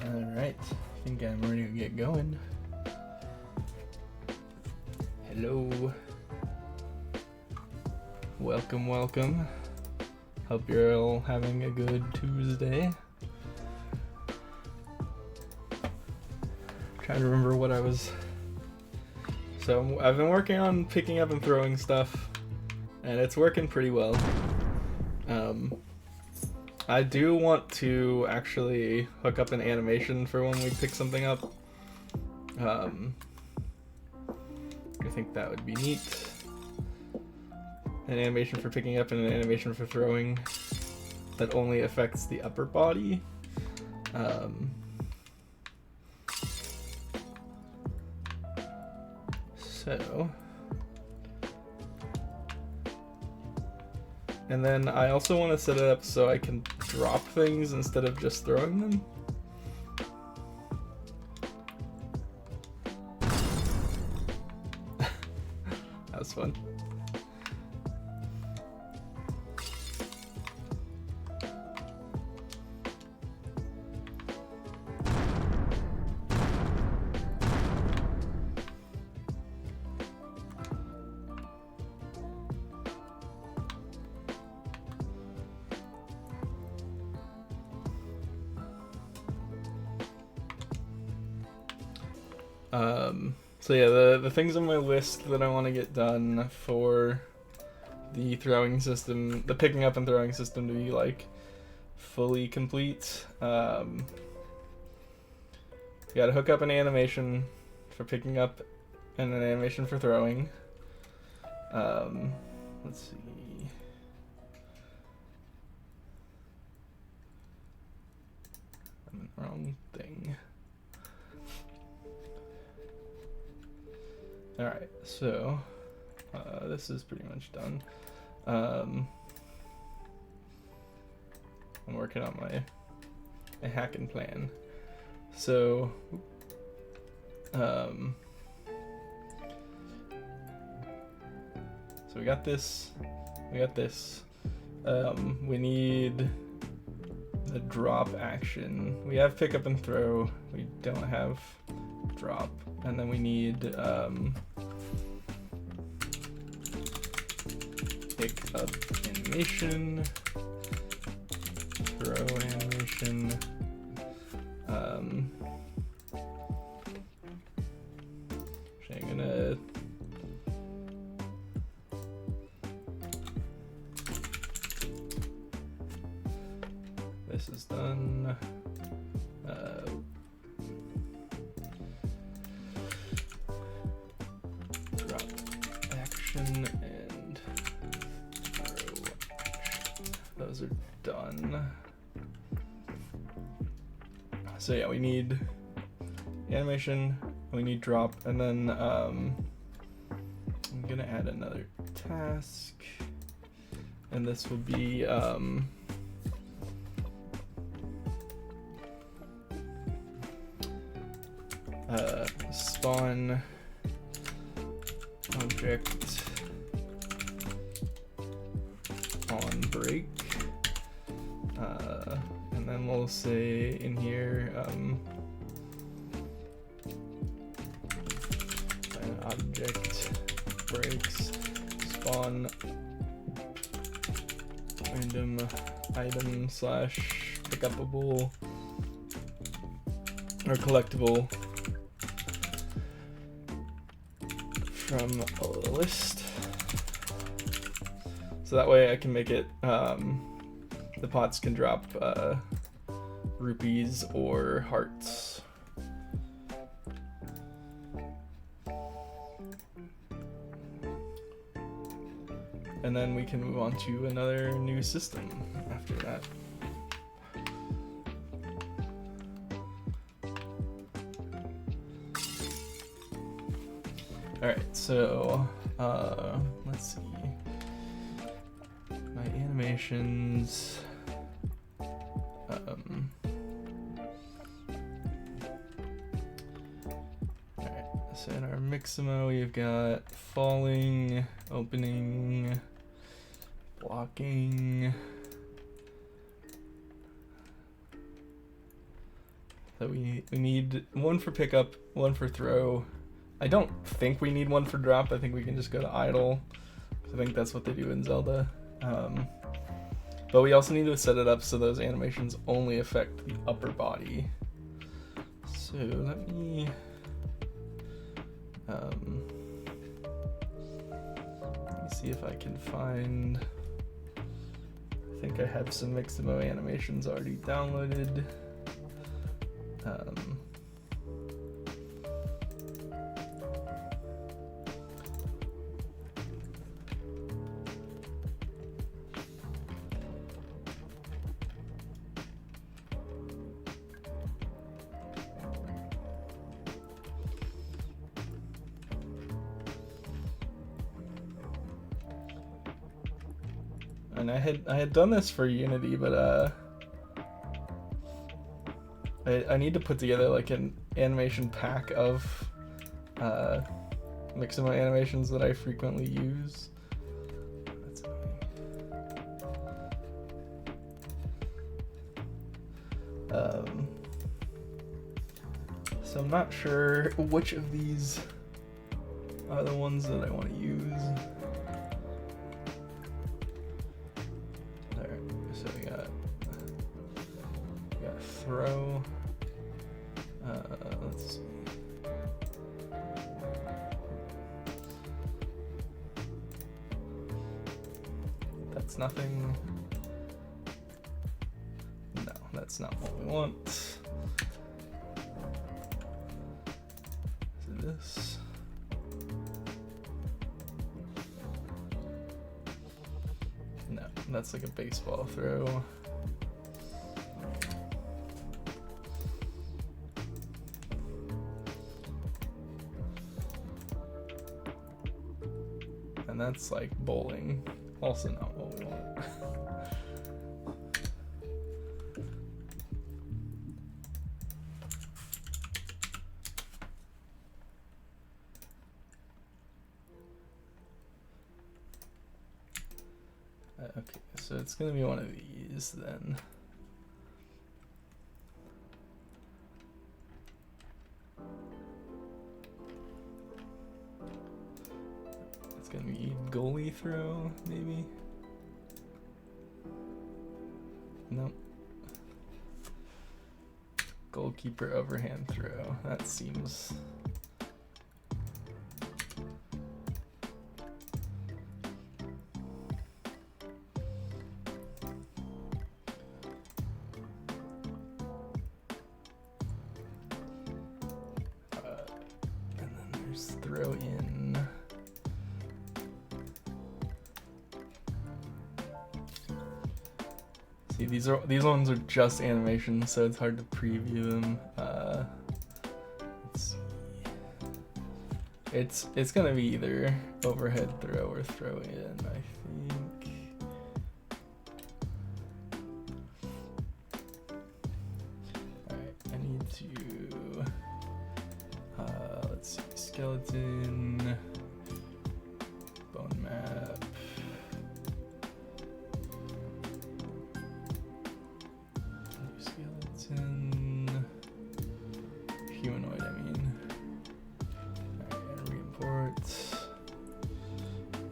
Alright, I think I'm ready to get going. Hello. Welcome. Hope you're all having a good Tuesday. Trying to remember what I was... So I've been working on picking up and throwing stuff, and it's working pretty well. I do want to actually hook up an animation for when we pick something up. I think that would be neat. An animation for picking up and an animation for throwing that only affects the upper body. And then I also want to set it up so I can drop things instead of just throwing them. That was fun. So yeah, the things on my list that I want to get done for the throwing system, the picking up and throwing system, to be like fully complete. You gotta hook up an animation for picking up and an animation for throwing. Let's see. I'm in the wrong thing. Alright, so this is pretty much done. I'm working on my hacking plan. So so we got this. We need the drop action. We have pick up and throw. We don't have drop. And then we need pick up animation, throw animation. Actually, I'm gonna this is done. Drop action and throw action. Those are done. So yeah, we need animation, we need drop, and then I'm gonna add another task, and this will be spawn object on break, and then we'll say in here an object breaks spawn random item slash pickupable or collectible from a list. So that way I can make it, the pots can drop rupees or hearts. And then we can move on to another new system after that. Alright, so let's see. My animations. Alright, so in our Mixamo we've got falling, opening, blocking. So we need one for pickup, one for throw. I don't think we need one for drop. I think we can just go to idle. I think that's what they do in Zelda. But we also need to set it up so those animations only affect the upper body. So let me see if I can find. I think I have some Mixamo animations already downloaded. And I had done this for Unity, but I need to put together like an animation pack of Mixamo animations that I frequently use. That's annoying. So I'm not sure which of these are the ones that I want to use. Alright, so we got throw. Let's see. It's nothing. No, that's not what we want. So this. No, that's like a baseball throw. And that's like bowling. Also not what we want. Okay, so it's gonna be one of these then. It's gonna be goalie throw, maybe? Nope. Goalkeeper overhand throw. That seems... and then there's throw in. See, these ones are just animations, so it's hard to preview them. Let's see. It's gonna be either overhead throw or throw in, I think. Alright, I need to let's see, skeleton, bone map. Humanoid, I mean. Alright, and re-import.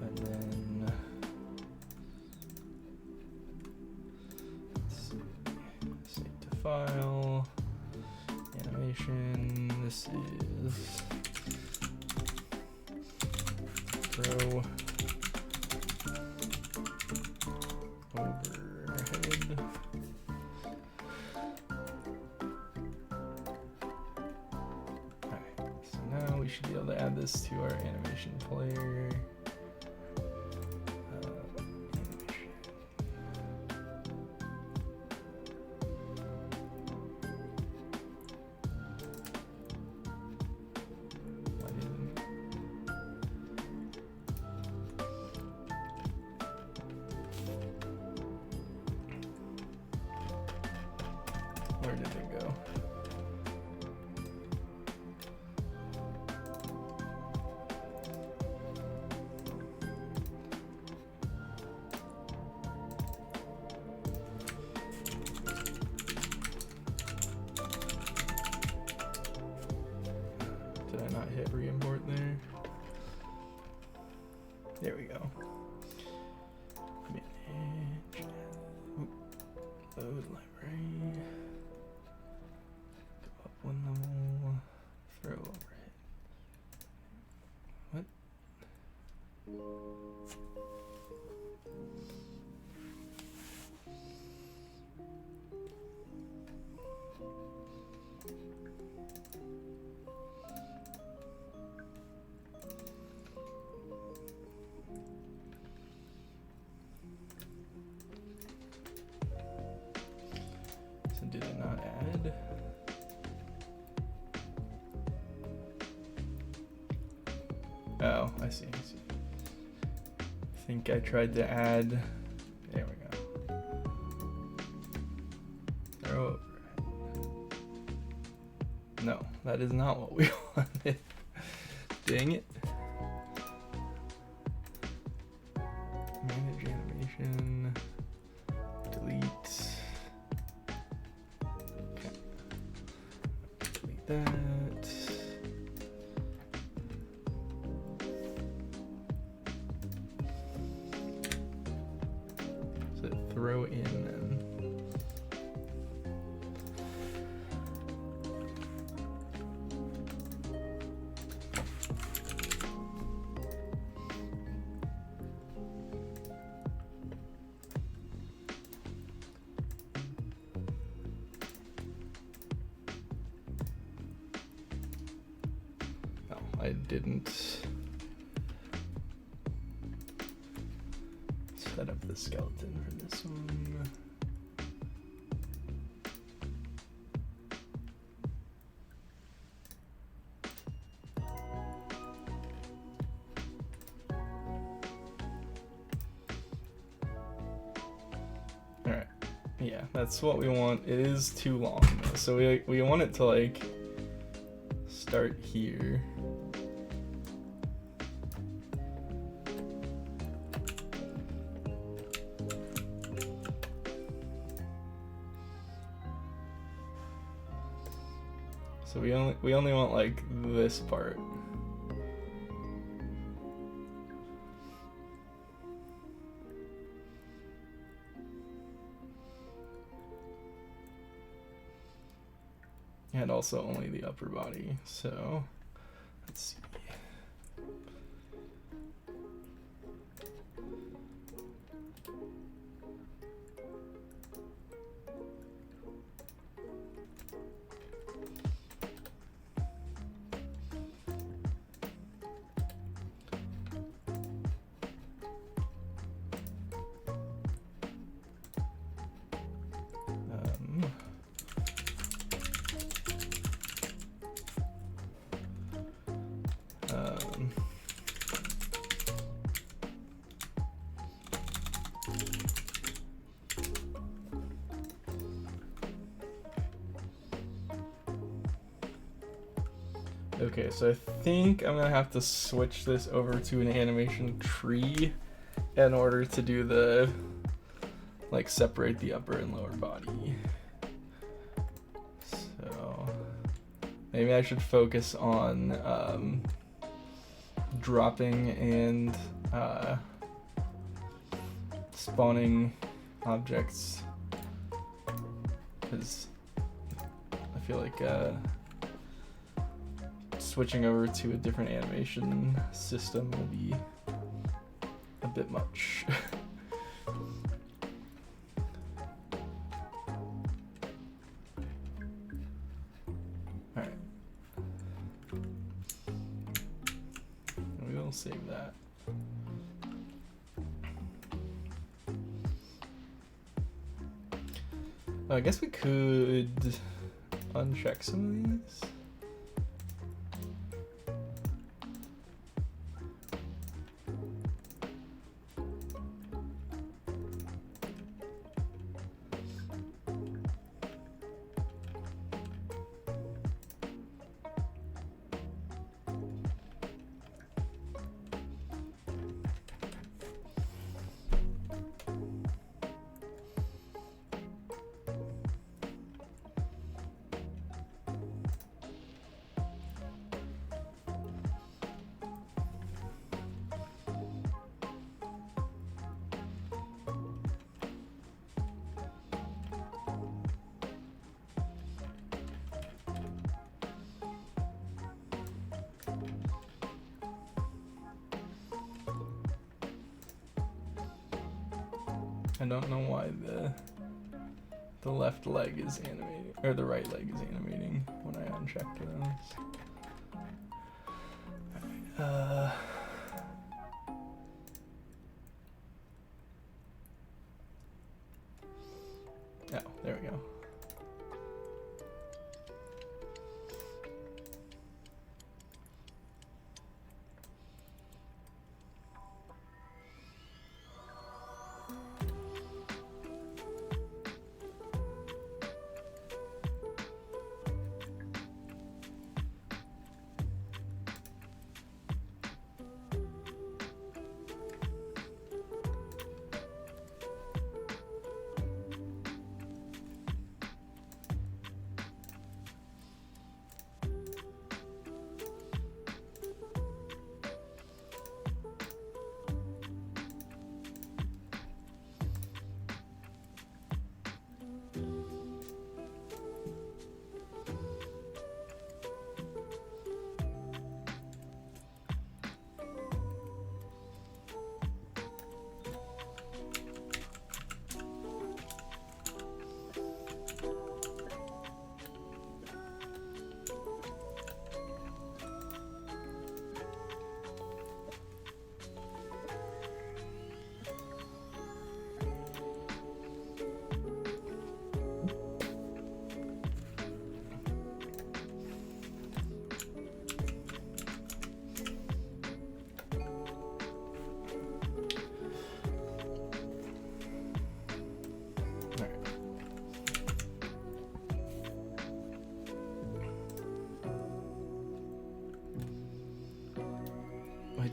And then let's see. Save to file. Animation. This is throw overhead. We should be able to add this to our animation player. Animation. Why didn't... Where did it go? Did I not hit re-import there? There we go. Manage. Load library. Go up one level. Throw overhead. What? So did it not add? Oh, I see. I think I tried to add. There we go. Throw overhead. No, that is not what we wanted. Dang it. Manage animation. Delete. Okay. Delete that. So throw in then. I didn't set up the skeleton for this one. Alright, yeah, that's what we want. It is too long though, so we want it to like start here. So we only want like this part. And also only the upper body. So let's see. Okay, so I think I'm gonna have to switch this over to an animation tree in order to do the, like, separate the upper and lower body. So maybe I should focus on dropping and spawning objects, because I feel like switching over to a different animation system will be a bit much. Alright. We will save that. I guess we could uncheck some of these. I don't know why the left leg is animating, or the right leg is animating when I uncheck those. Oh, there we go.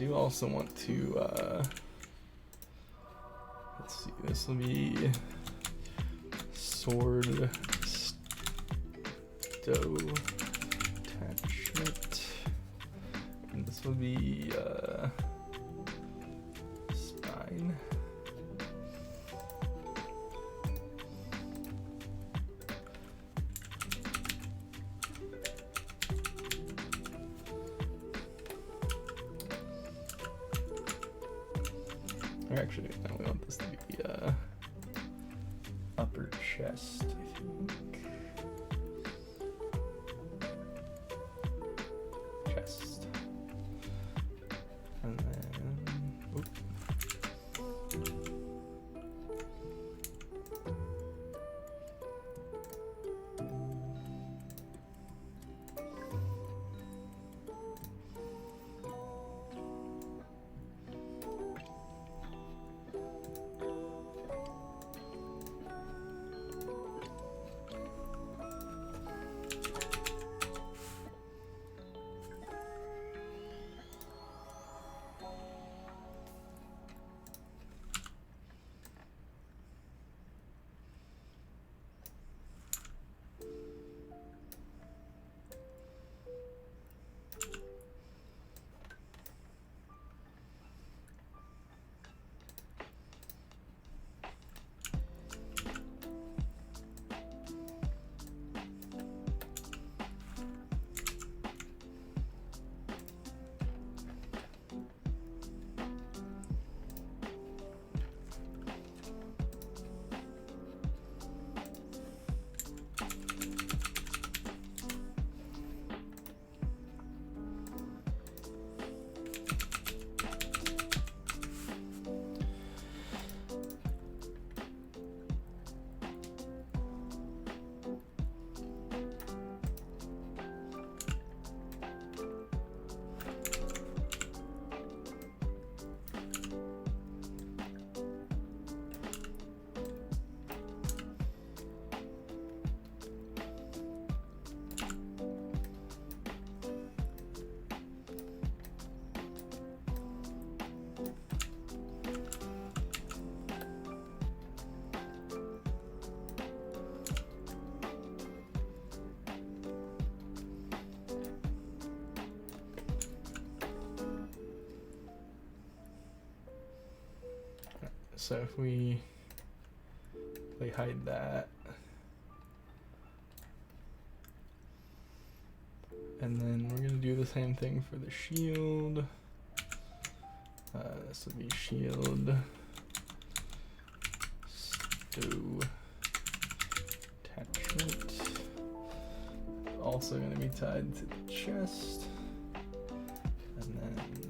do also want to, let's see, this will be sword stow attachment, and this will be spine. Or actually, no, we want this to be upper chest, I think. Chest. And then, oop. So if we hide that, and then we're gonna do the same thing for the shield. This will be shield stow attachment. Also gonna be tied to the chest, and then we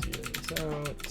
zero this out.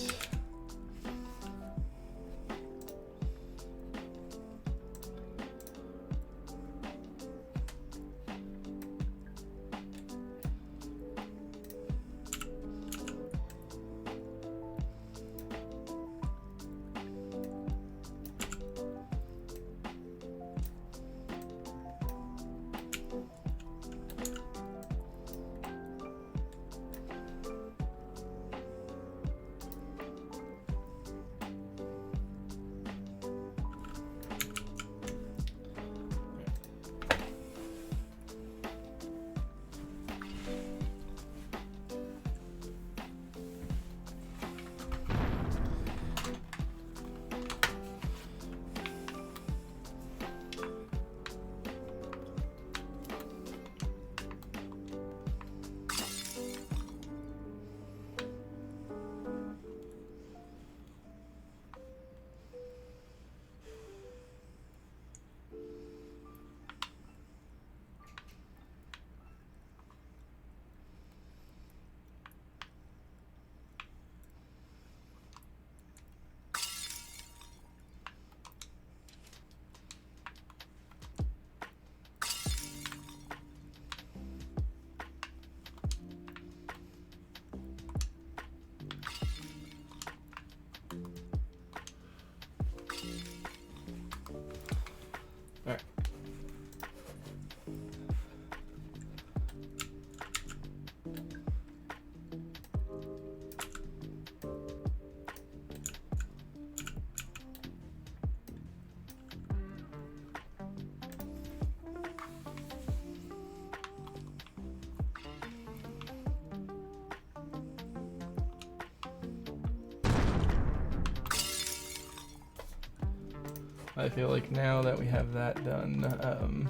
I feel like now that we have that done,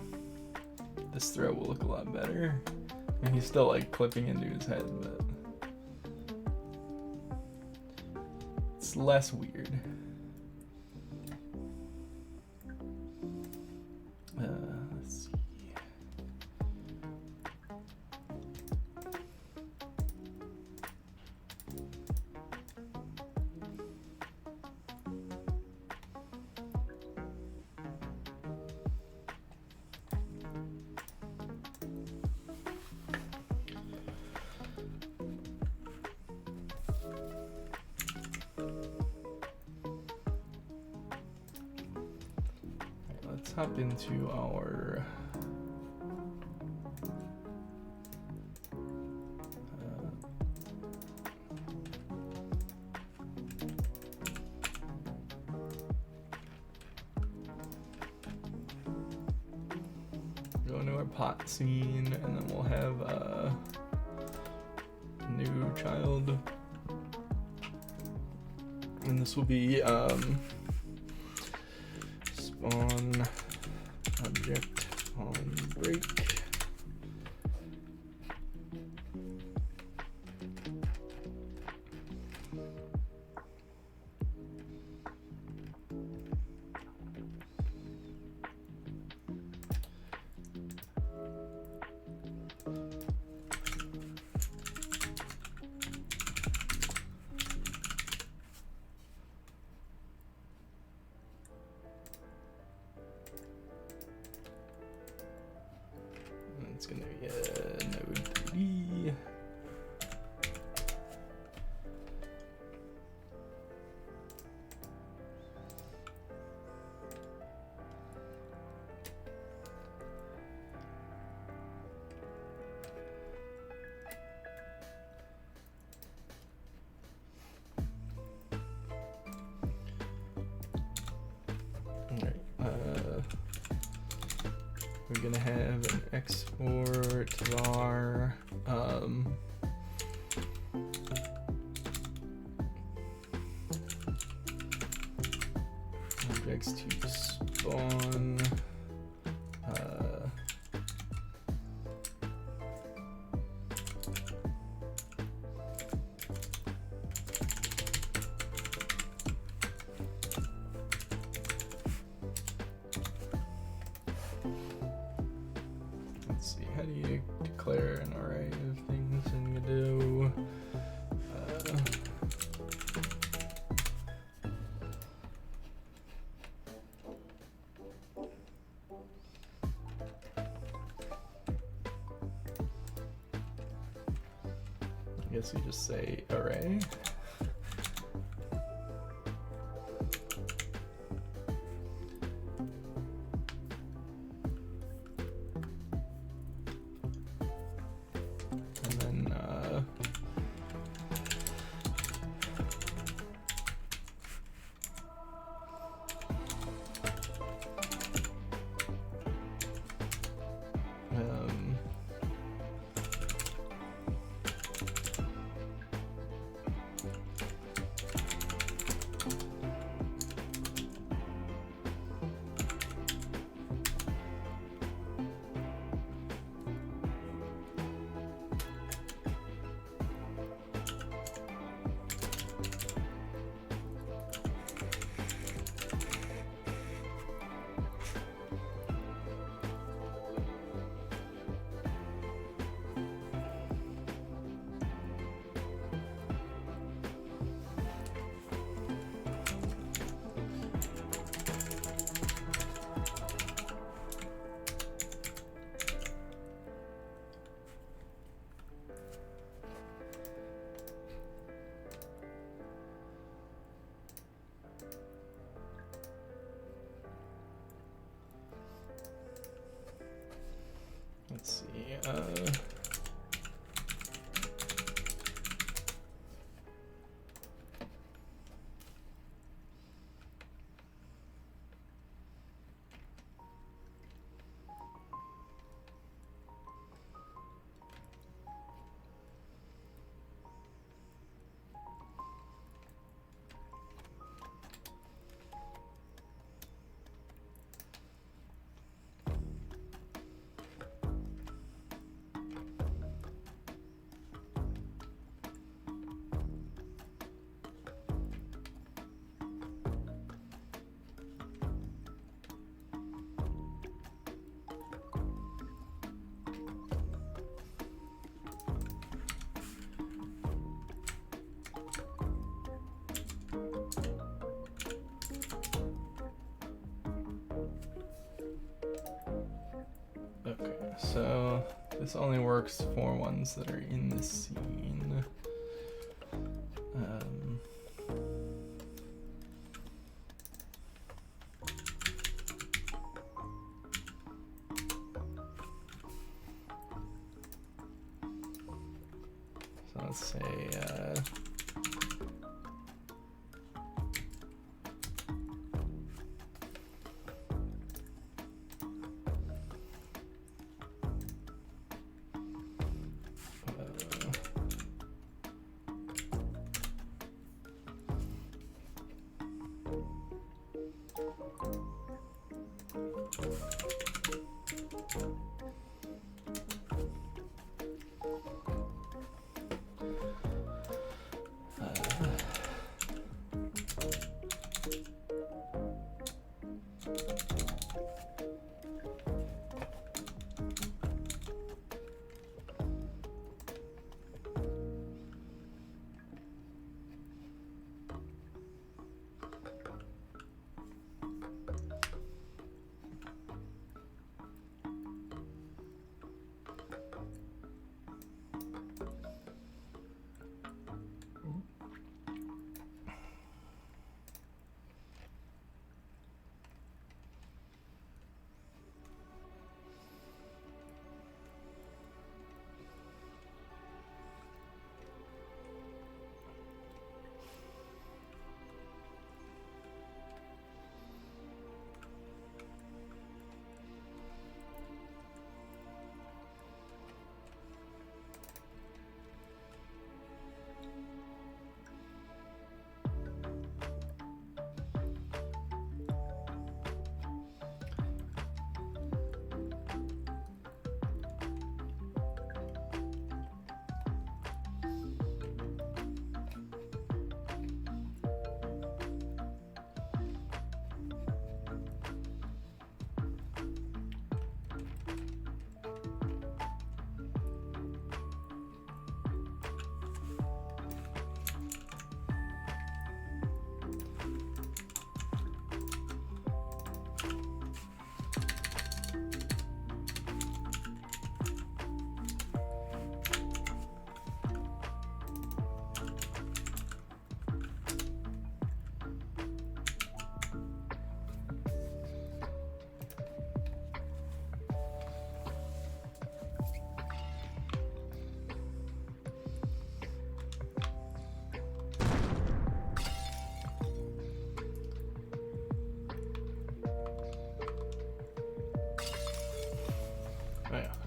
this throw will look a lot better. And he's still like clipping into his head, but it's less weird. Let's see. Let's hop into our go into our pot scene, and then we'll have a new child, and this will be spawn object on break. It's gonna be a node 3D. We're gonna have an export var objects to spawn let's see, how do you declare an array of things in Godot? I guess you just say array. And then let's see. so this only works for ones that are in the scene. So let's say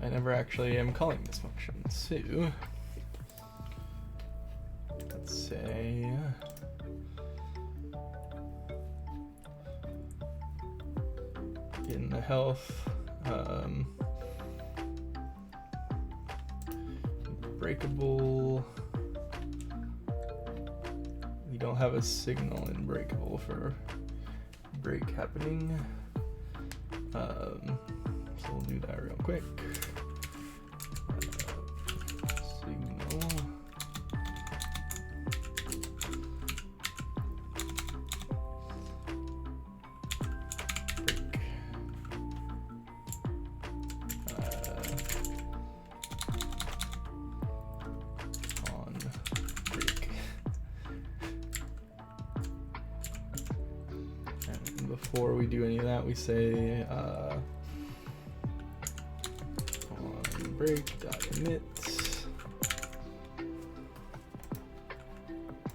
I never actually am calling this function. So let's say in the health breakable. We don't have a signal in breakable for break happening. So we'll do that real quick. Signal. Break. On break. And before we do any of that, we say break.init,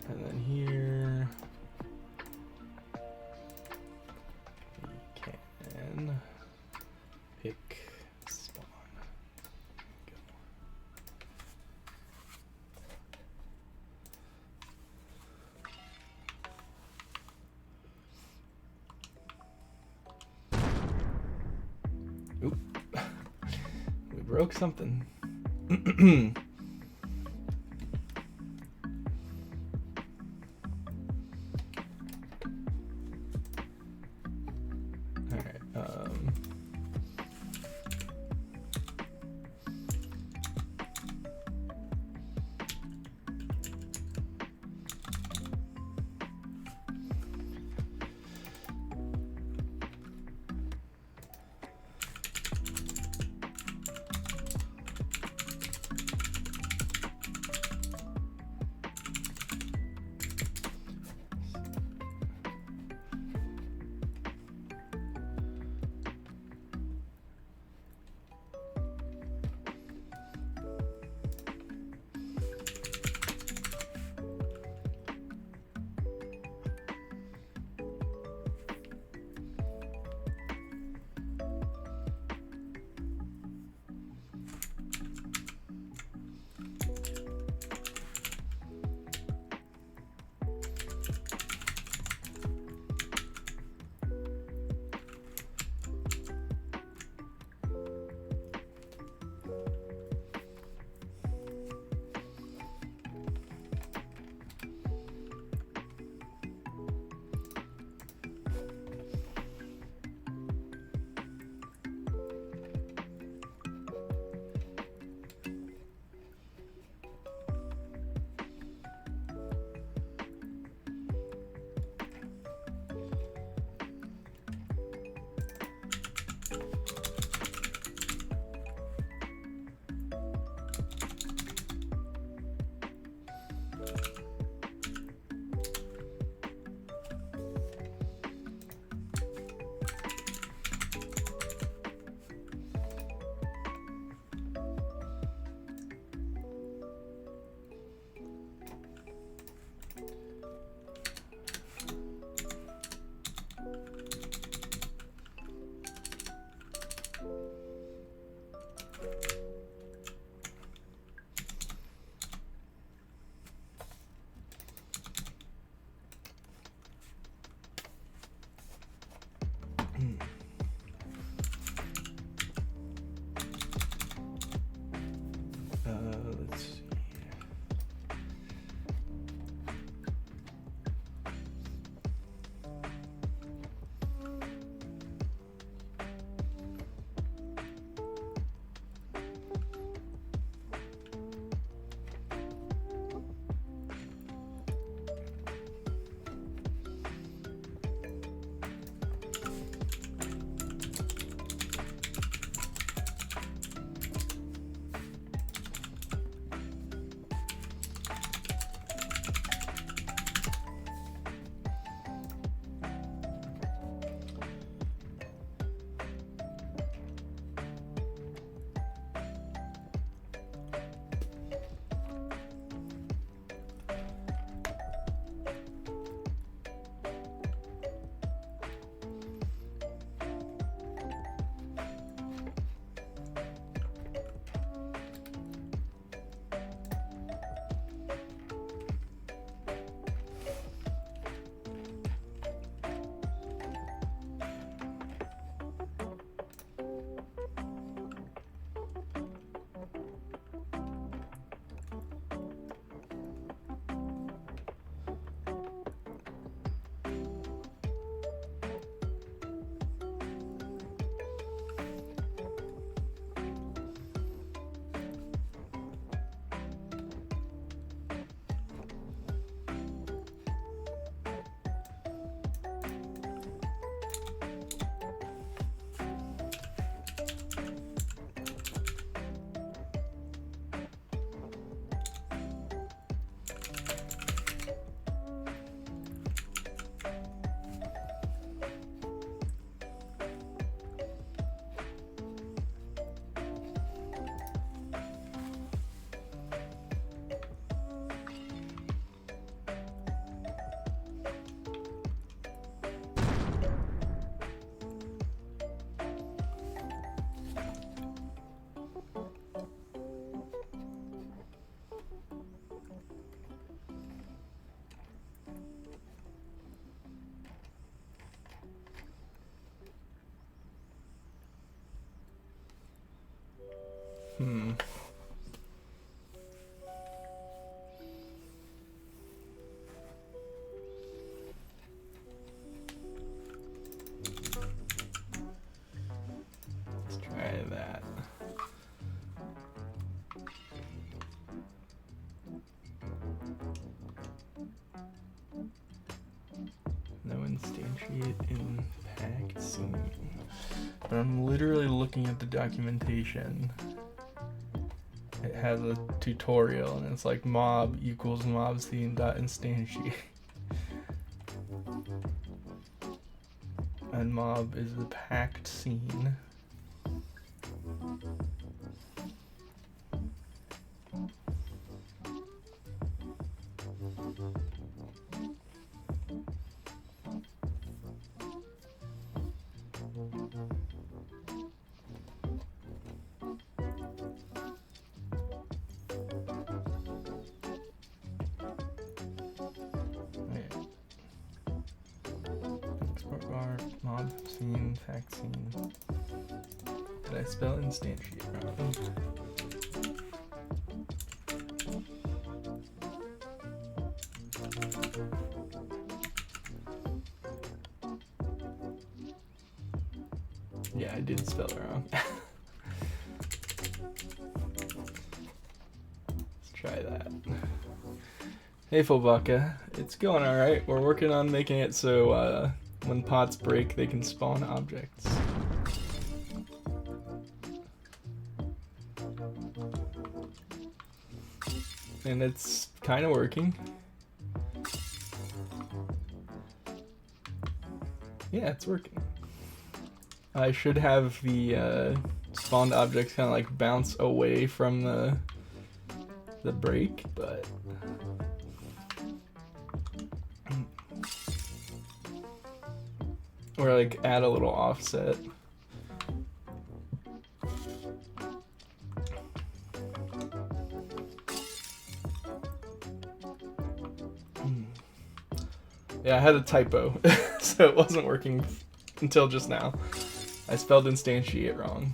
and then here we can pick spawn. Go. Oop. We broke something. All right. Let's see. Let's try that. No instantiate impact scene. But I'm literally looking at the documentation. It has a tutorial and it's like mob equals mob scene dot instantiate. And mob is the packed scene. Export bar, mob scene, fact scene. Did I spell instantiate wrong? Yeah, I did spell it wrong. Let's try that. Hey Fobaka, it's going alright. We're working on making it so when pots break they can spawn objects. And it's kind of working. Yeah, it's working. I should have the spawned objects kind of like bounce away from the break, but or like add a little offset. Yeah, I had a typo, so it wasn't working until just now. I spelled instantiate wrong.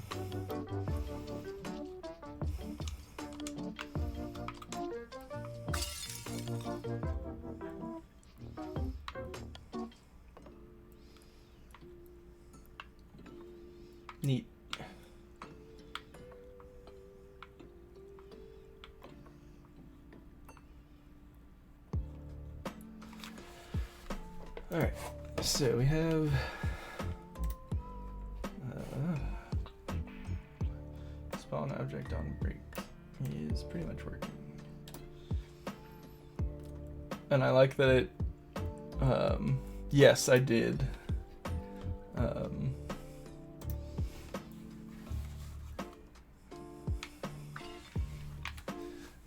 Neat. All right, so we have spawn object on break is pretty much working, and I like that it. Yes, I did.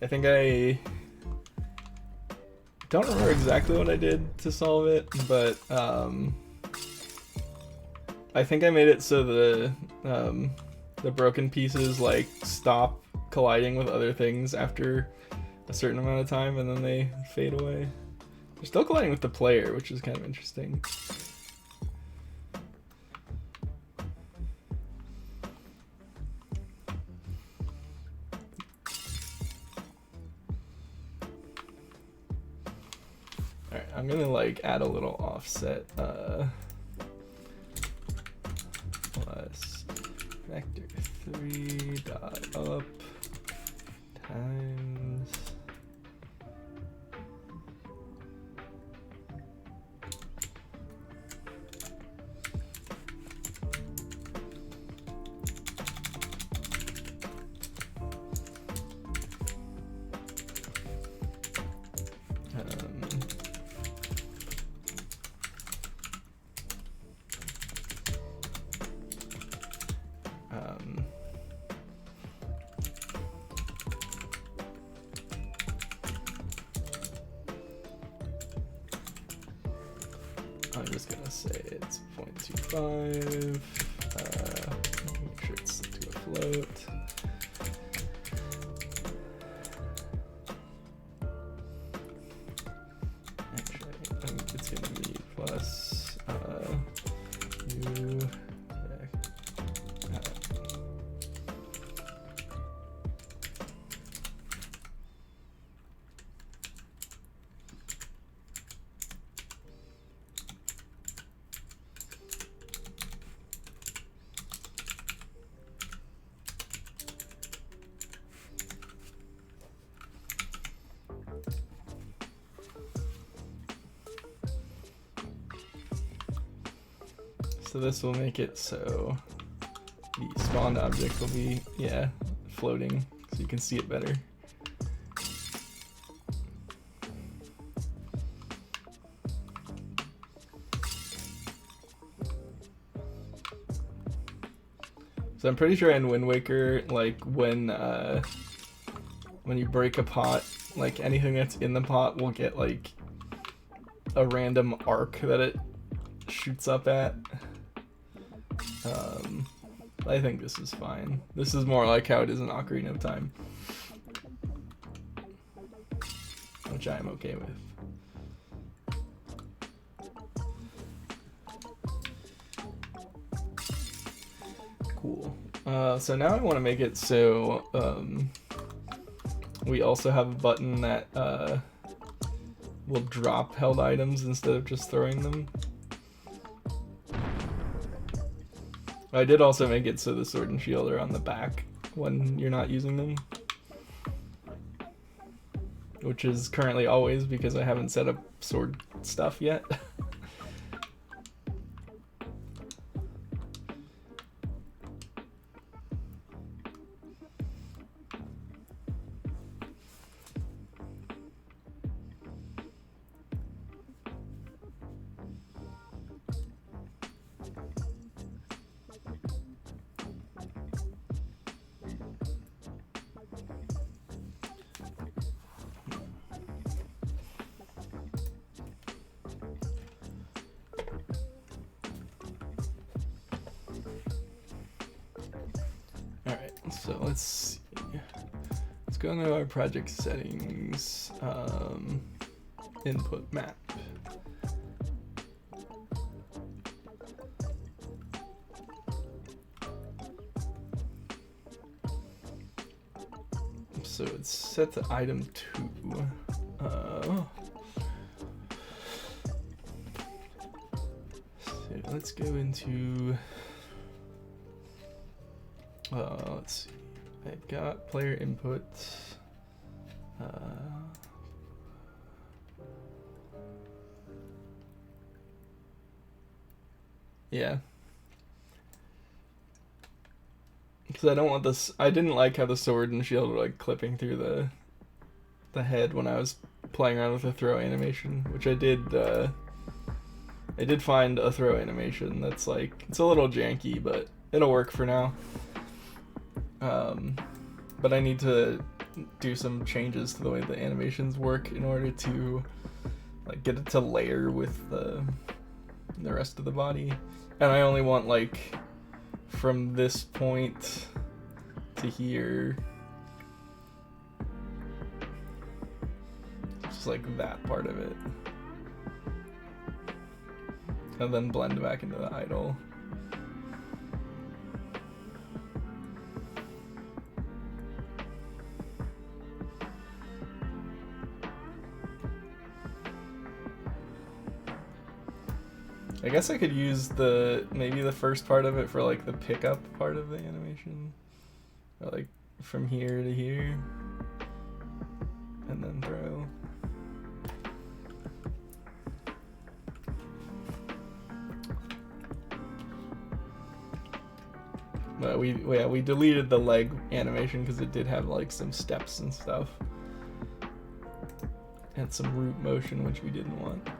I think I don't remember exactly what I did to solve it, but I think I made it so the broken pieces like stop colliding with other things after a certain amount of time, and then they fade away. They're still colliding with the player, which is kind of interesting. I'm gonna like add a little offset plus vector 3 dot up times I'm just gonna say it's 0.25. Make sure it's set to a float. Actually, I think it's gonna be plus u. So this will make it so the spawned object will be, floating, so you can see it better. So I'm pretty sure in Wind Waker, like when you break a pot, like anything that's in the pot will get like a random arc that it shoots up at. I think this is fine. This is more like how it is in Ocarina of Time, which I am okay with. Cool. So now I want to make it so we also have a button that will drop held items instead of just throwing them. I did also make it so the sword and shield are on the back when you're not using them, which is currently always because I haven't set up sword stuff yet. So let's see. Let's go into our project settings, input map. So it's set to item 2. So let's go into. Let's see. I've got player input. Yeah. Because I don't want this. I didn't like how the sword and shield were like clipping through the head when I was playing around with the throw animation, which I did. I did find a throw animation that's like, it's a little janky, but it'll work for now. But I need to do some changes to the way the animations work in order to like get it to layer with the rest of the body. And I only want like from this point to here, just like that part of it, and then blend back into the idol. I guess I could use maybe the first part of it for like the pickup part of the animation, or like from here to here, and then throw. But we deleted the leg animation because it did have like some steps and stuff, and some root motion, which we didn't want.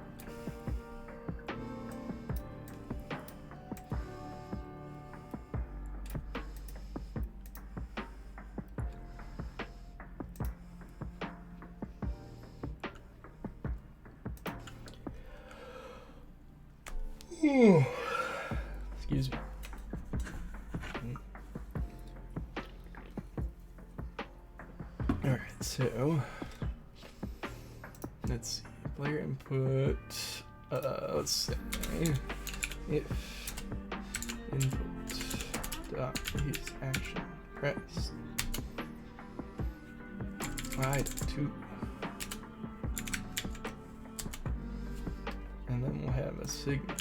Excuse me. Alright, so let's see. Player input. Let's say if input dot use action press item 2, and then we'll have a signal.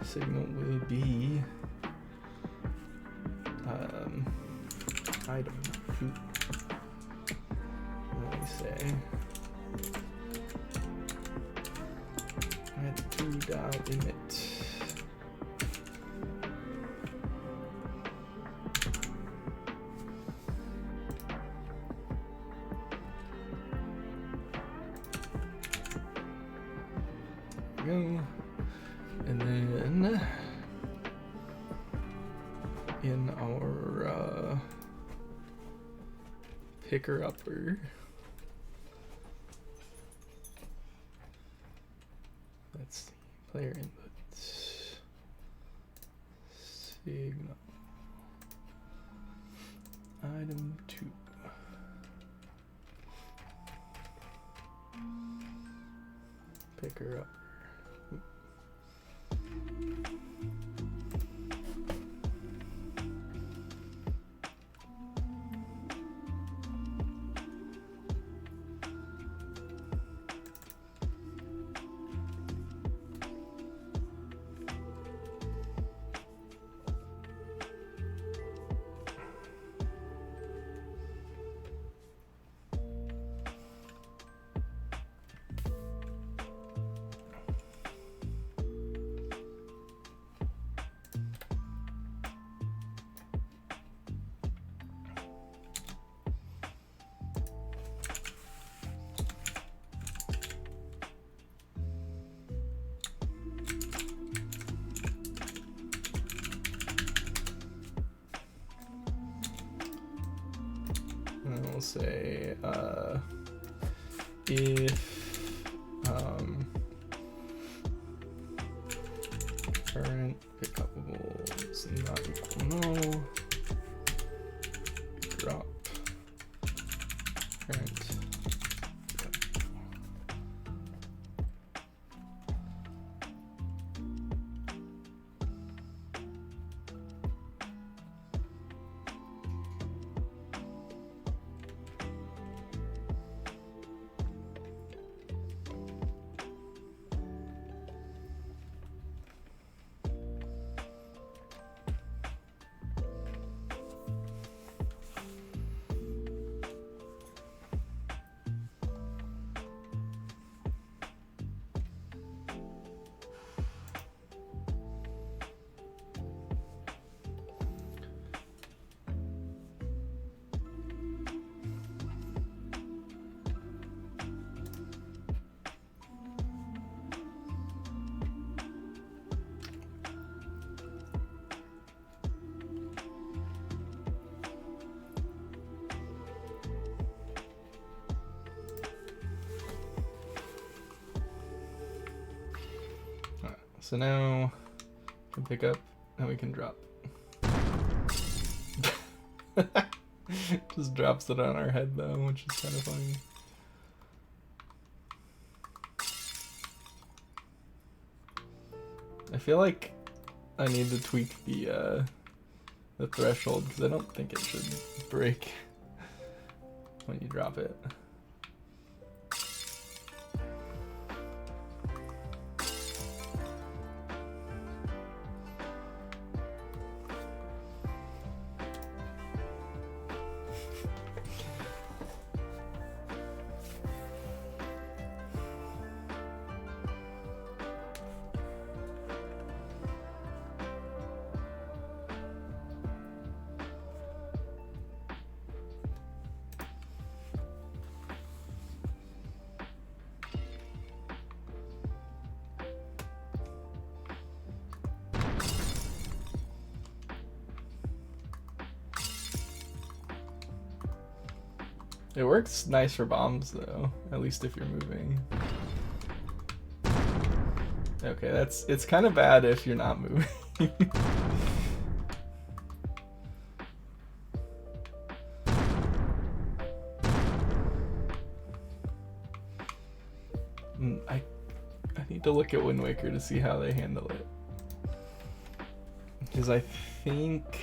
Signal will be item 2. Let me say item 2 dot emit. Go. And then in our picker upper, let's see, player input, signal, item 2. Picker upper. And we'll say if current pickupable not equal null, drop current pickupable. So now we can pick up and we can drop. Just drops it on our head though, which is kind of funny. I feel like I need to tweak the threshold because I don't think it should break when you drop it. It works nice for bombs though, at least if you're moving. Okay, it's kind of bad if you're not moving. I need to look at Wind Waker to see how they handle it. Because I think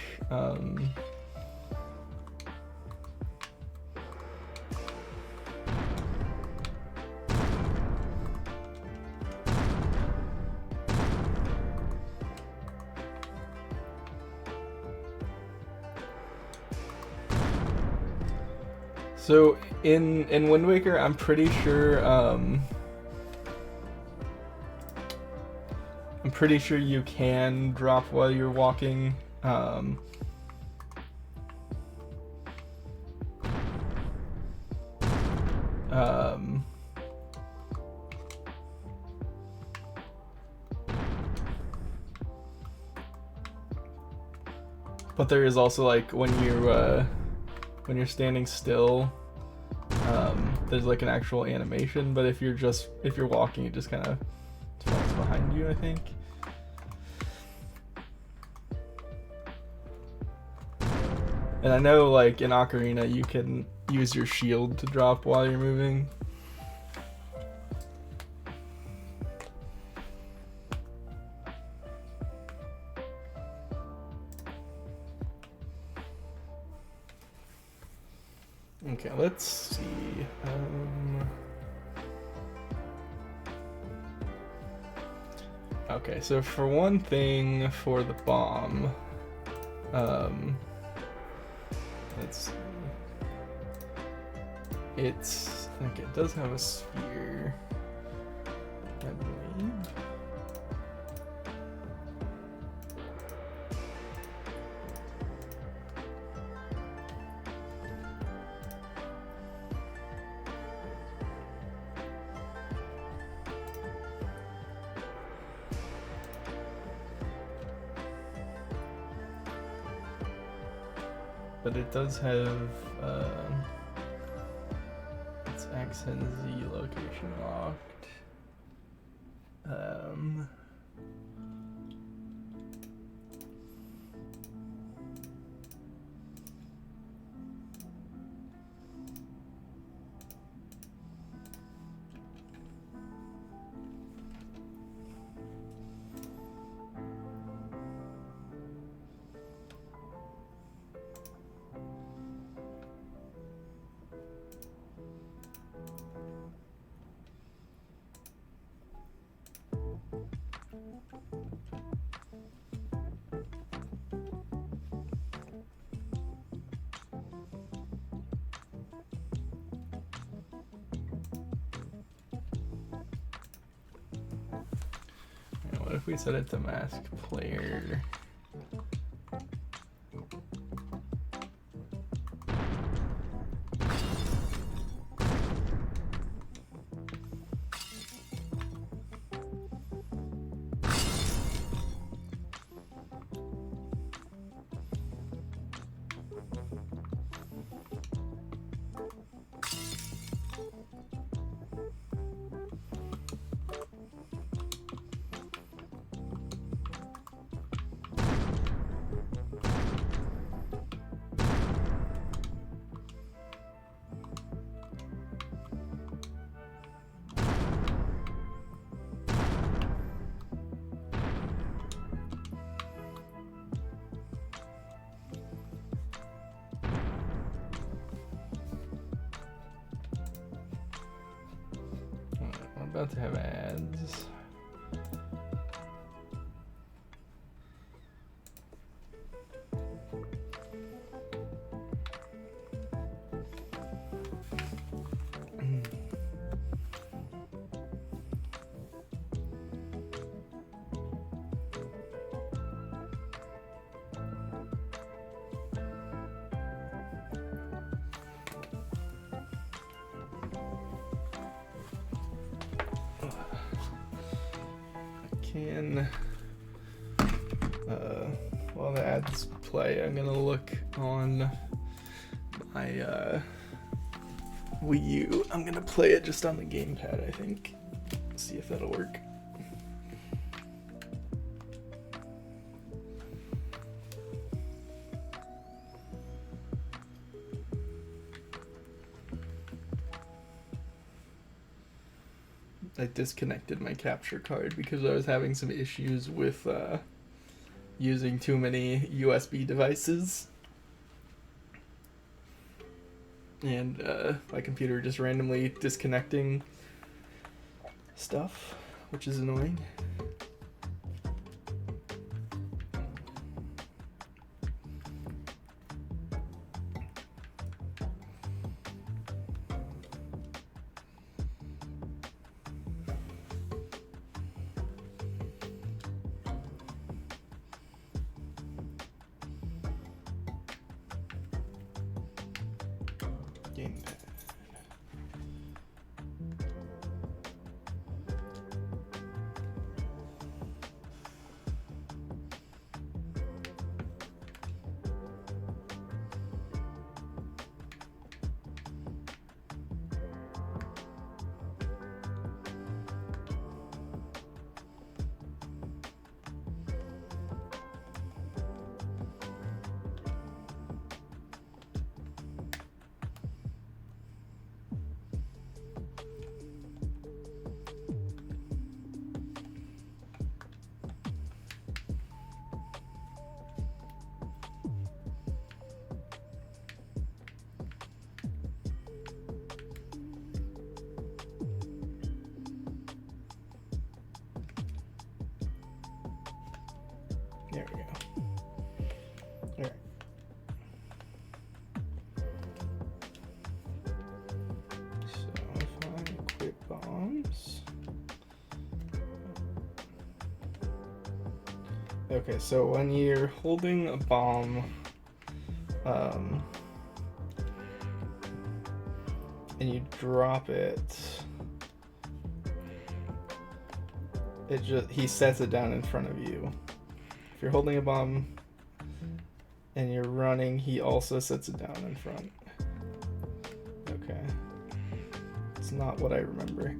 so in Wind Waker, I'm pretty sure you can drop while you're walking. But there is also like when you're standing still, there's like an actual animation. But if you're walking, it just kind of falls behind you, I think. And I know like in Ocarina you can use your shield to drop while you're moving. Okay, let's see. Okay, so for one thing, for the bomb, let's see. It's okay. It does have a sphere, I believe. But it does have its X and Z location locked. What if we set it to mask player? about to have ads. While the ads play, I'm gonna look on my Wii U. I'm gonna play it just on the gamepad, I think. See if that'll work. I disconnected my capture card because I was having some issues with using too many USB devices. And my computer just randomly disconnecting stuff, which is annoying. There we go. All right. So if I equip bombs. Okay, so when you're holding a bomb, and you drop it, he sets it down in front of you. If you're holding a bomb and you're running, he also sets it down in front. Okay. It's not what I remember.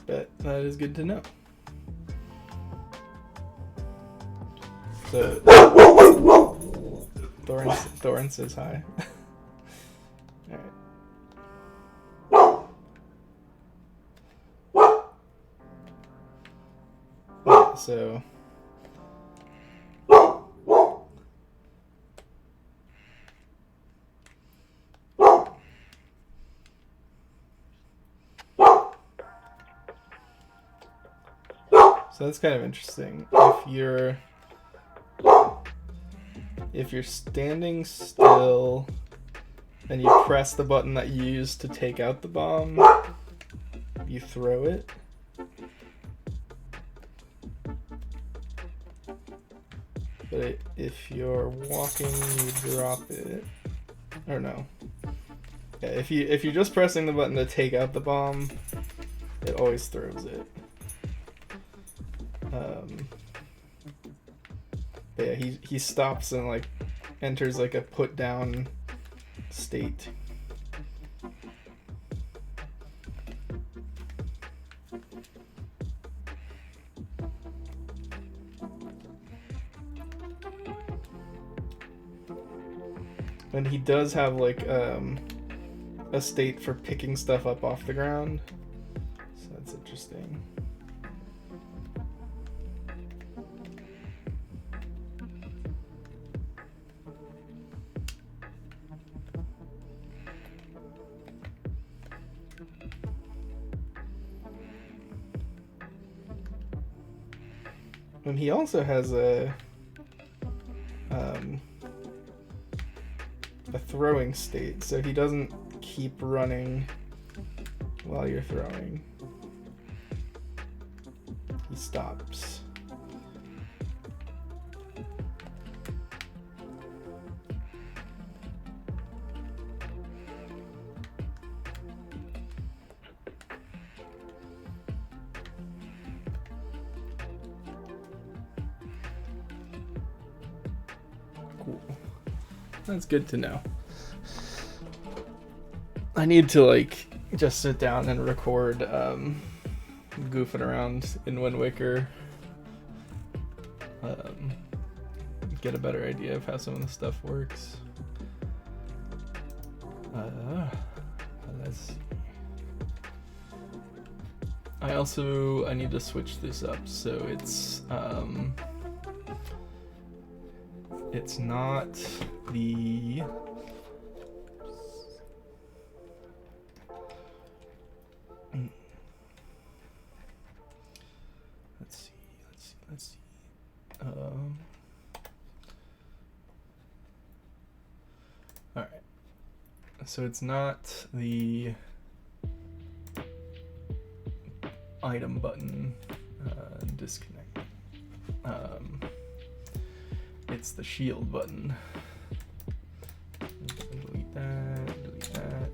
But that is good to know. So Thorin says hi. Alright. Yeah, so that's kind of interesting. If you're standing still and you press the button that you used to take out the bomb, you throw it. But if you're walking, you drop it. Or no. Yeah, if you're just pressing the button to take out the bomb, it always throws it. But yeah, he stops and like enters like a put down state. And he does have like a state for picking stuff up off the ground. So that's interesting. And he also has a throwing state, so he doesn't keep running while you're throwing. He stops. Cool. That's good to know. I need to like just sit down and record goofing around in Wind Waker. Get a better idea of how some of the stuff works. Let's see. I need to switch this up so it's not the let's see. All right. So it's not the item button disconnect. It's the shield button. Delete that. Delete that.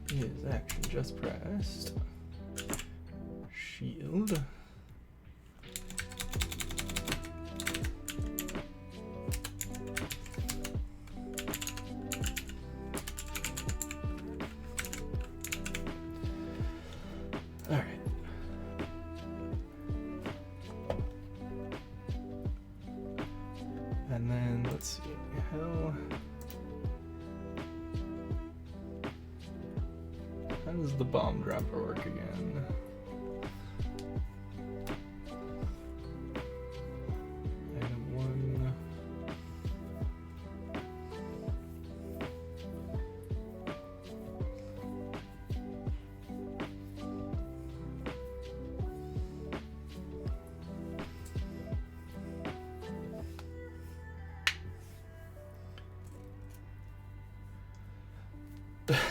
Is action just pressed. Shield. All right. And then let's see how does the bomb dropper work again? Item 1.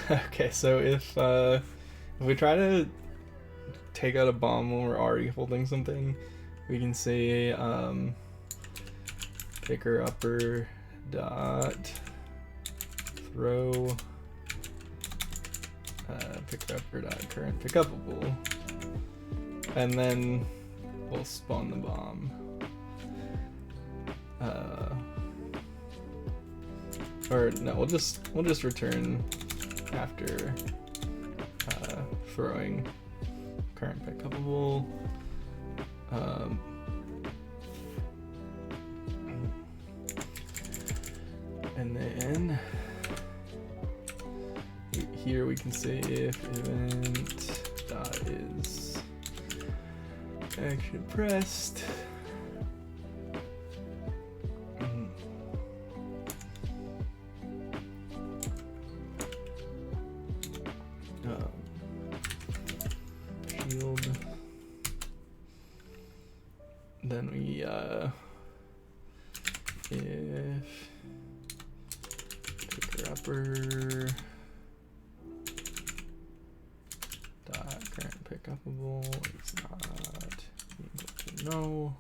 Okay, so if we try to take out a bomb when we're already holding something, we can say picker upper dot throw picker upper dot current pick upable, and then we'll spawn the bomb. Or no, we'll just return after throwing current pick upable. And then here we can say if event dot is action pressed. Shield. Then we if picker upper dot current pick upable is not equal to no.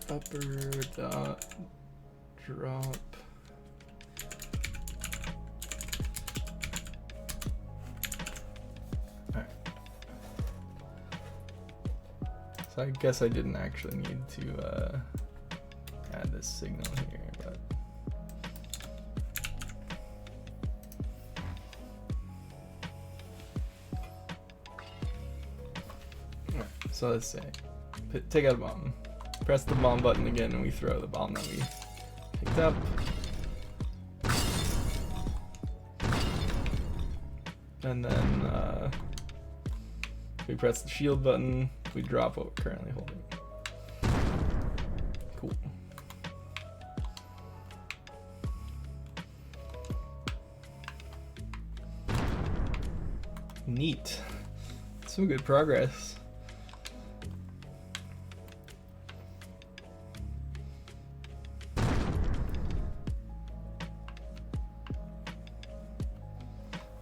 Upper dot drop alright. So I guess I didn't actually need to add this signal here, but alright, so let's say take out a bomb. Press the bomb button again and we throw the bomb that we picked up. and then if we press the shield button, we drop what we're currently holding. Cool. Neat. Some good progress.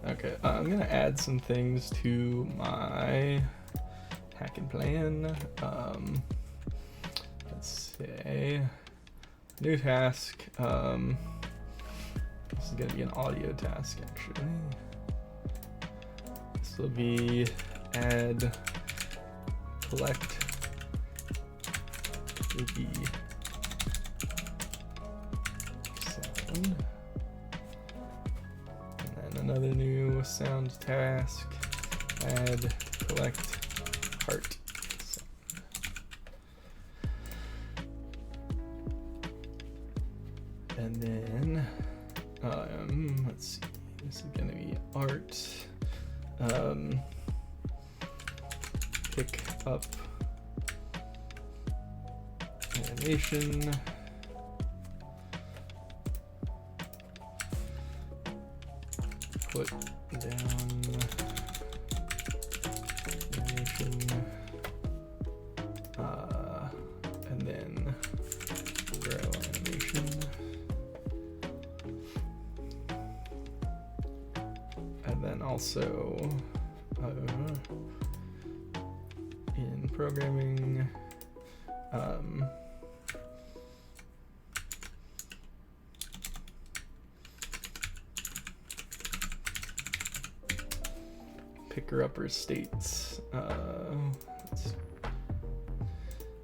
Okay, I'm gonna add some things to my hack and plan. Let's say new task. This is gonna be an audio task actually. This will be add collect ruby sound. Another new sound task, add collect heart sound. And then, let's see, this is gonna be art, pick up animation, put down animation, and then row animation, and then also in programming, picker upper states.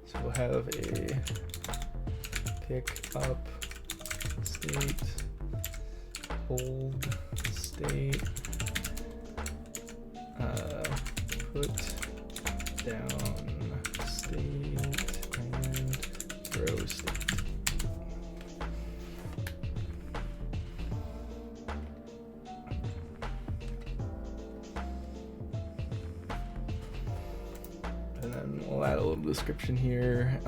So we'll have a pick up state, hold state, put down state, and throw state. And then we'll add a little description here.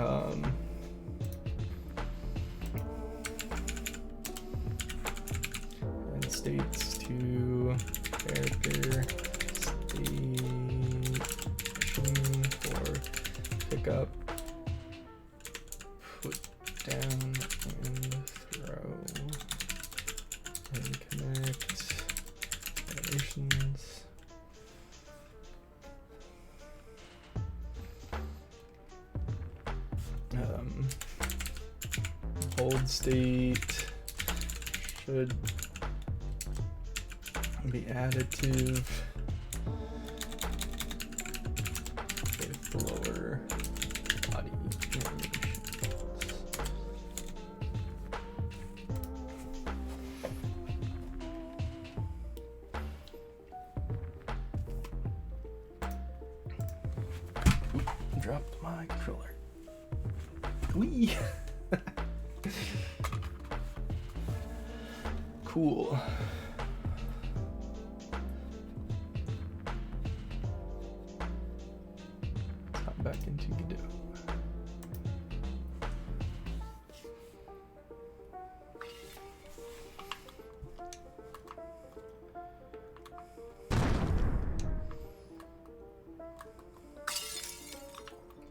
And states to character station for pickup, put down and throw, and connect animations. Hold state should be additive with lower body animations. Oop, dropped my controller. Whee! Cool. Let's hop back into Godot.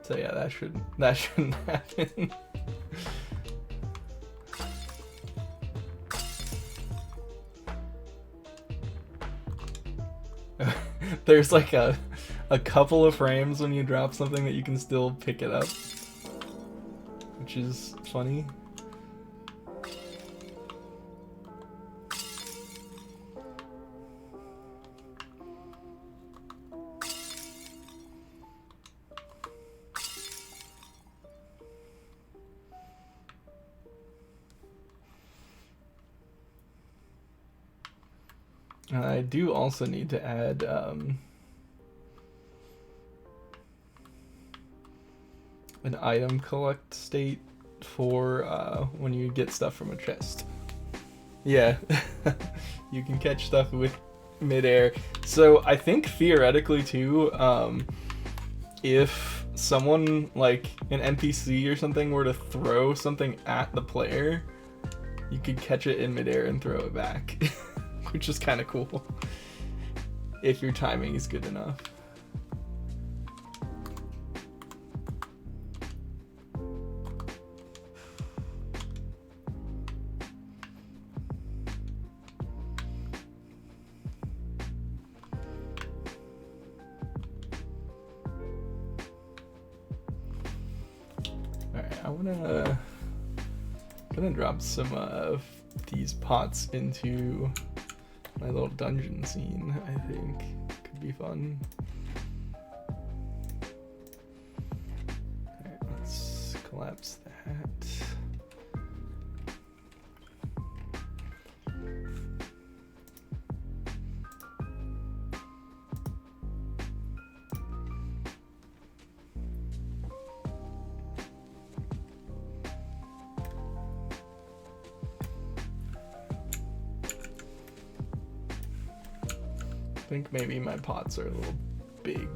So yeah, that shouldn't happen. There's like a couple of frames when you drop something that you can still pick it up, which is funny. I do also need to add an item collect state for when you get stuff from a chest. Yeah, you can catch stuff with midair. So I think theoretically too, if someone like an NPC or something were to throw something at the player, you could catch it in midair and throw it back, which is kind of cool if your timing is good enough. I'm gonna drop some of these pots into my little dungeon scene. I think could be fun. Alright, let's collapse that. I think maybe my pots are a little big.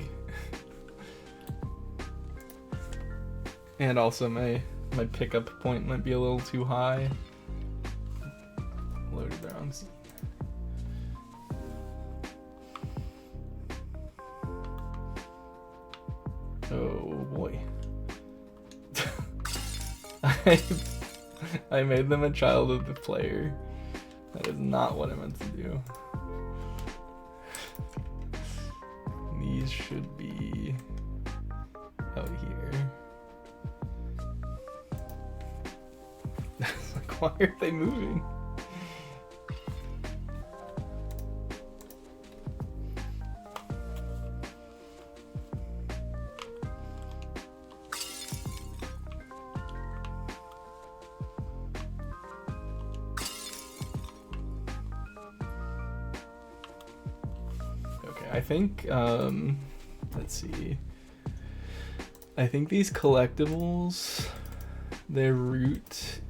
And also my pickup point might be a little too high. Loaded the wrong scene. Oh boy. I made them a child of the player. That is not what I meant to do. These should be out here. Like, why are they moving? I think, let's see. I think these collectibles, their root,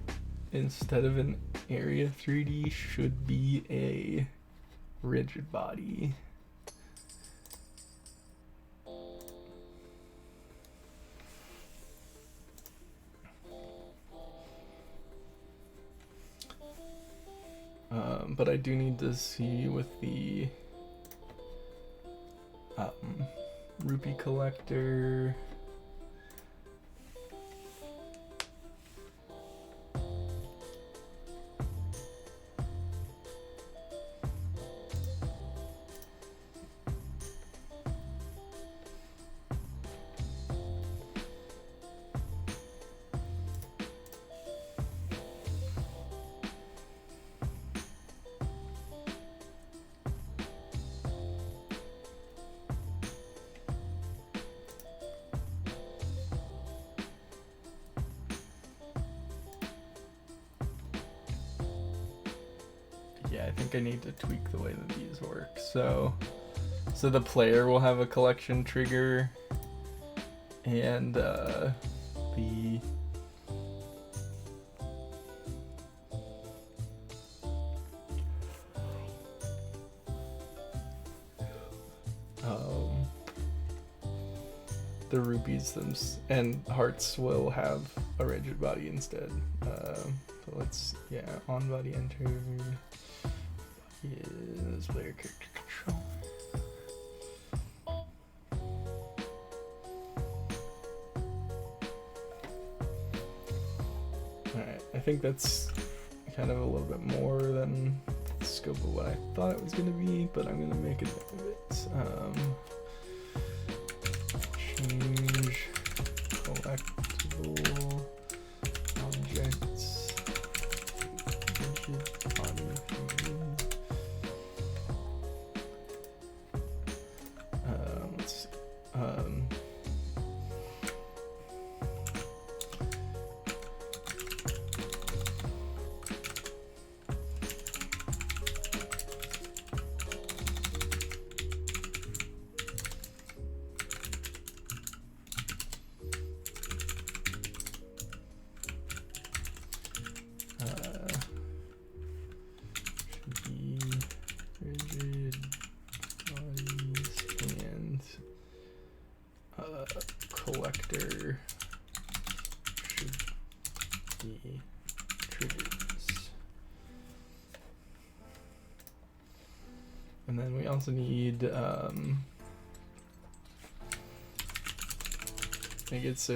instead of an area 3D, should be a rigid body. But I do need to see with the rupee collector. Yeah, I think I need to tweak the way that these work. So the player will have a collection trigger, and the rupees and hearts will have a rigid body instead. So let's, on body entered is player character control. Alright, I think that's kind of a little bit more than the scope of what I thought it was going to be, but I'm going to make it a bit. Change collectible objects. Rigid body. Let's see. Should be rigid collector should be triggers. And then we also need make it so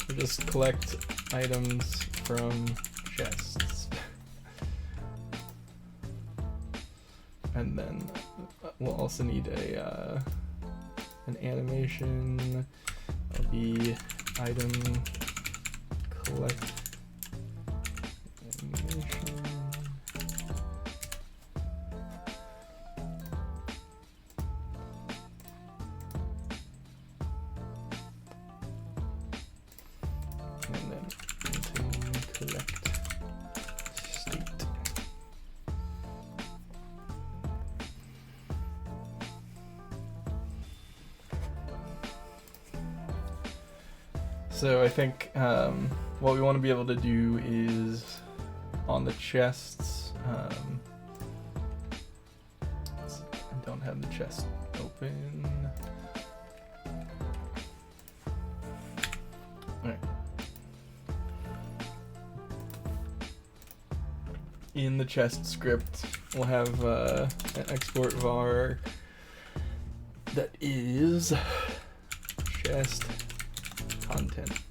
we just collect items from chests. And then we'll also need a an animation. It'll be item collect animation. And then item collect state. So I think what we want to be able to do is on the chests. I don't have the chest open. Alright. In the chest script, we'll have an export var that is chest contents.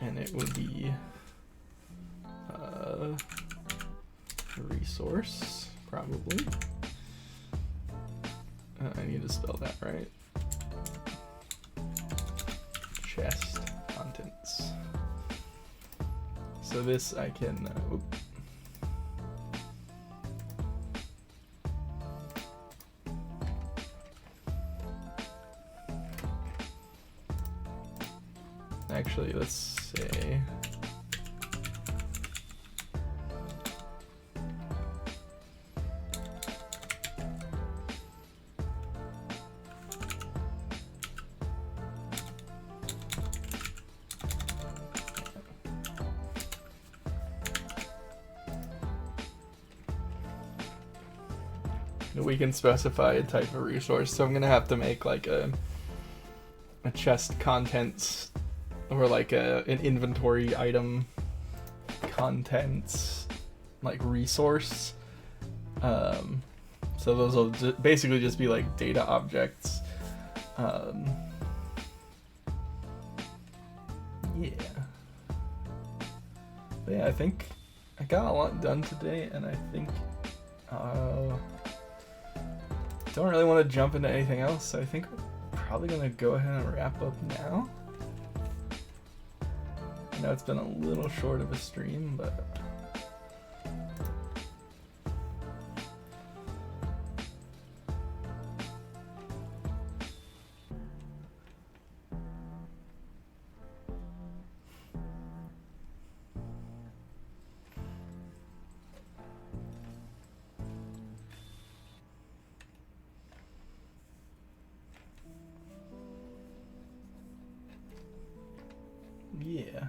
And it would be resource, probably. I need to spell that right. Chest contents. So this I can, actually, let's say we can specify a type of resource. So I'm gonna have to make like a chest contents or like an inventory item contents like resource. So those will basically just be like data objects. Yeah. But yeah, I think I got a lot done today, and I think don't really want to jump into anything else, so I think we're probably gonna go ahead and wrap up now. I know it's been a little short of a stream, but yeah.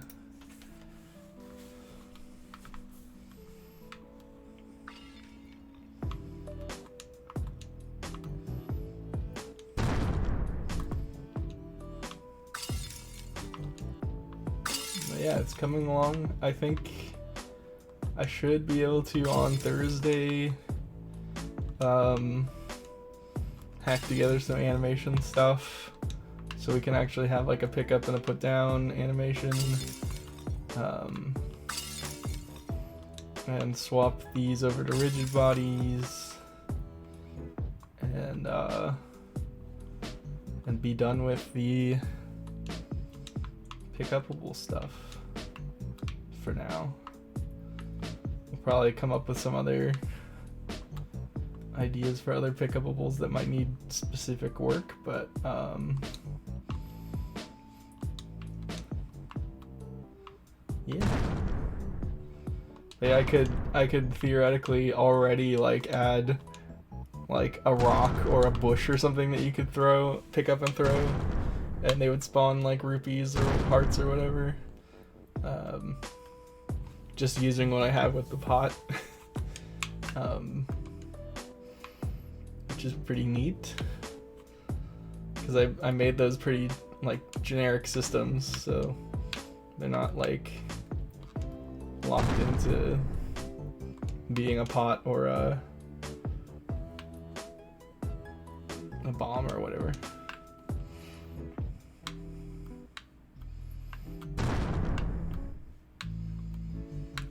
But yeah, it's coming along. I think I should be able to on Thursday hack together some animation stuff so we can actually have like a pick up and a put down animation, and swap these over to rigid bodies, and be done with the pick upable stuff for now. We'll probably come up with some other ideas for other pick upables that might need specific work, but yeah. Yeah, I could theoretically already like add like a rock or a bush or something that you could pick up and throw and they would spawn like rupees or hearts or whatever. Just using what I have with the pot, which is pretty neat because I made those pretty like generic systems, so they're not like locked into being a pot or a bomb or whatever.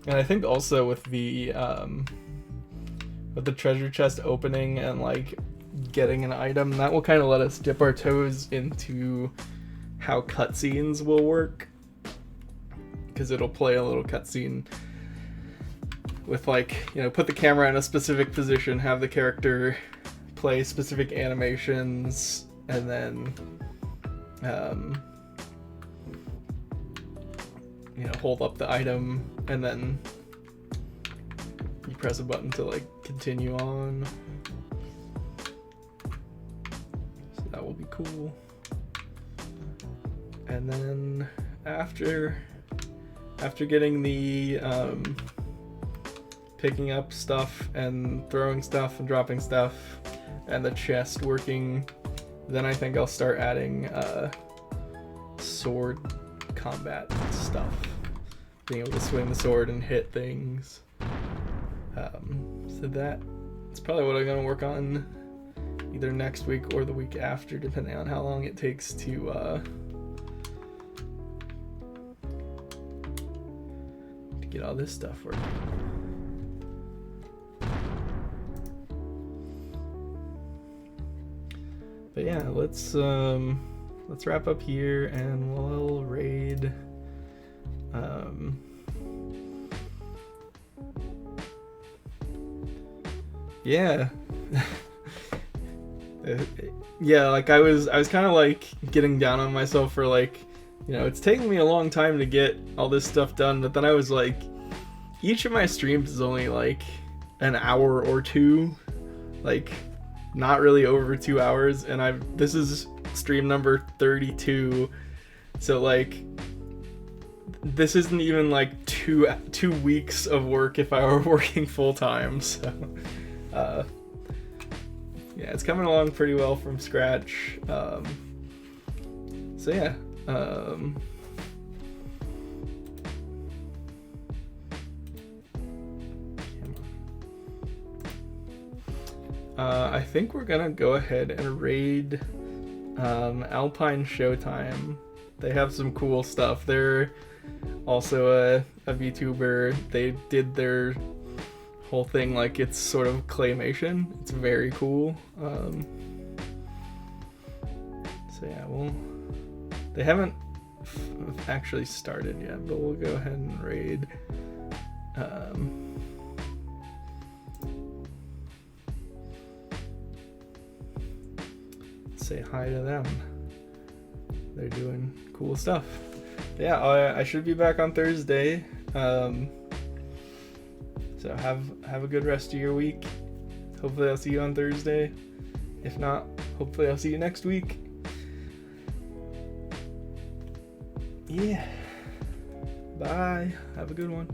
And I think also with the treasure chest opening and like getting an item, that will kind of let us dip our toes into how cutscenes will work, because it'll play a little cutscene with like, you know, put the camera in a specific position, have the character play specific animations, and then you know, hold up the item, and then you press a button to like continue on. So that will be cool. And then after getting the picking up stuff and throwing stuff and dropping stuff and the chest working, then I think I'll start adding sword combat stuff, being able to swing the sword and hit things. So that's probably what I'm gonna work on either next week or the week after, depending on how long it takes to get all this stuff working. But yeah, let's wrap up here and we'll raid. Yeah. Yeah, like I was kind of like getting down on myself for like, you know, it's taking me a long time to get all this stuff done, but then I was like, each of my streams is only like an hour or two, like not really over 2 hours, and this is stream number 32, so like this isn't even like two weeks of work if I were working full time. So yeah, it's coming along pretty well from scratch. So yeah, I think we're gonna go ahead and raid Alpine Showtime. They have some cool stuff. They're also a VTuber. They did their whole thing like it's sort of claymation. It's very cool. So yeah, they haven't actually started yet, but we'll go ahead and raid. Say hi to them. They're doing cool stuff. Yeah, I should be back on Thursday. So have a good rest of your week. Hopefully I'll see you on Thursday. If not, hopefully I'll see you next week. Yeah. Bye. Have a good one.